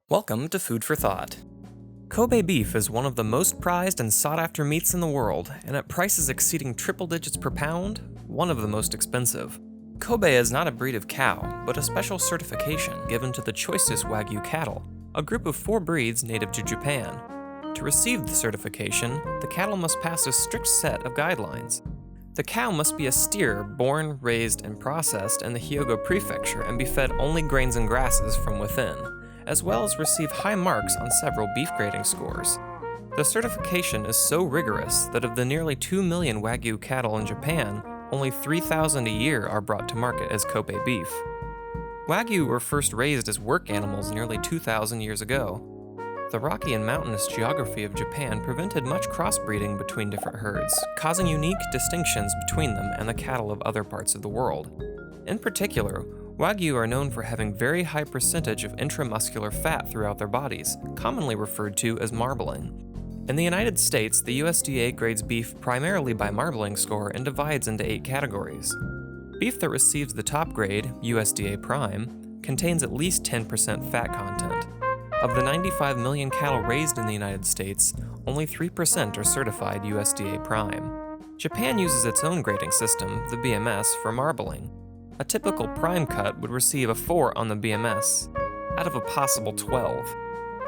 Welcome to Food for Thought. Kobe beef is one of the most prized and sought-after meats in the world, and at prices exceeding triple digits per pound, one of the most expensive. Kobe is not a breed of cow, but a special certification given to the choicest Wagyu cattle, a group of 4 breeds native to Japan. To receive the certification, the cattle must pass a strict set of guidelines. The cow must be a steer born, raised, and processed in the Hyogo Prefecture and be fed only grains and grasses from within, as well as receive high marks on several beef grading scores. The certification is so rigorous that of the nearly 2 million Wagyu cattle in Japan, only 3,000 a year are brought to market as Kobe beef. Wagyu were first raised as work animals nearly 2,000 years ago. The rocky and mountainous geography of Japan prevented much crossbreeding between different herds, causing unique distinctions between them and the cattle of other parts of the world. In particular, Wagyu are known for having very high percentage of intramuscular fat throughout their bodies, commonly referred to as marbling. In the United States, the USDA grades beef primarily by marbling score and divides into 8 categories. Beef that receives the top grade, USDA Prime, contains at least 10% fat content. Of the 95 million cattle raised in the United States, only 3% are certified USDA Prime. Japan uses its own grading system, the BMS, for marbling. A typical prime cut would receive a 4 on the BMS, out of a possible 12.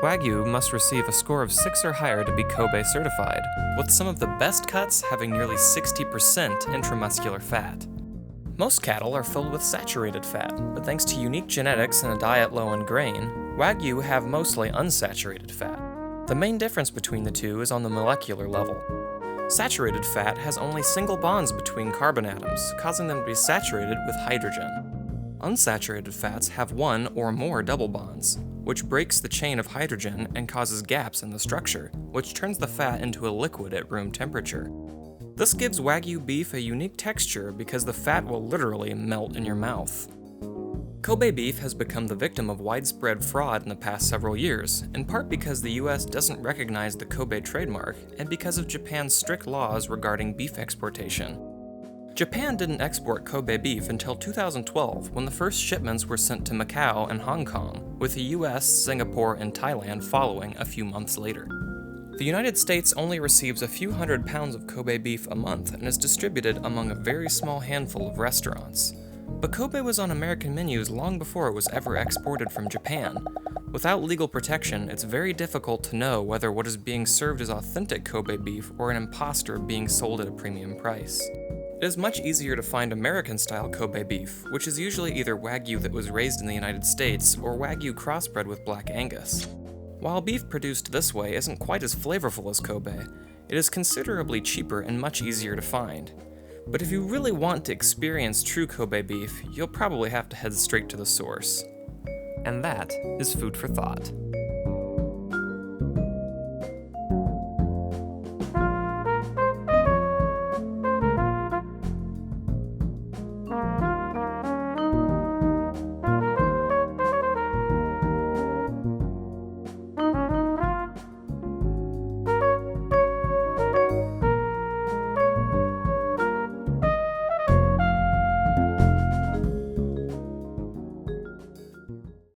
Wagyu must receive a score of 6 or higher to be Kobe certified, with some of the best cuts having nearly 60% intramuscular fat. Most cattle are filled with saturated fat, but thanks to unique genetics and a diet low in grain, Wagyu have mostly unsaturated fat. The main difference between the two is on the molecular level. Saturated fat has only single bonds between carbon atoms, causing them to be saturated with hydrogen. Unsaturated fats have 1 or more double bonds, which breaks the chain of hydrogen and causes gaps in the structure, which turns the fat into a liquid at room temperature. This gives Wagyu beef a unique texture because the fat will literally melt in your mouth. Kobe beef has become the victim of widespread fraud in the past several years, in part because the US doesn't recognize the Kobe trademark and because of Japan's strict laws regarding beef exportation. Japan didn't export Kobe beef until 2012 when the first shipments were sent to Macau and Hong Kong, with the US, Singapore, and Thailand following a few months later. The United States only receives a few hundred pounds of Kobe beef a month and is distributed among a very small handful of restaurants. But Kobe was on American menus long before it was ever exported from Japan. Without legal protection, it's very difficult to know whether what is being served is authentic Kobe beef or an imposter being sold at a premium price. It is much easier to find American-style Kobe beef, which is usually either Wagyu that was raised in the United States or Wagyu crossbred with Black Angus. While beef produced this way isn't quite as flavorful as Kobe, it is considerably cheaper and much easier to find. But if you really want to experience true Kobe beef, you'll probably have to head straight to the source. And that is Food for Thought.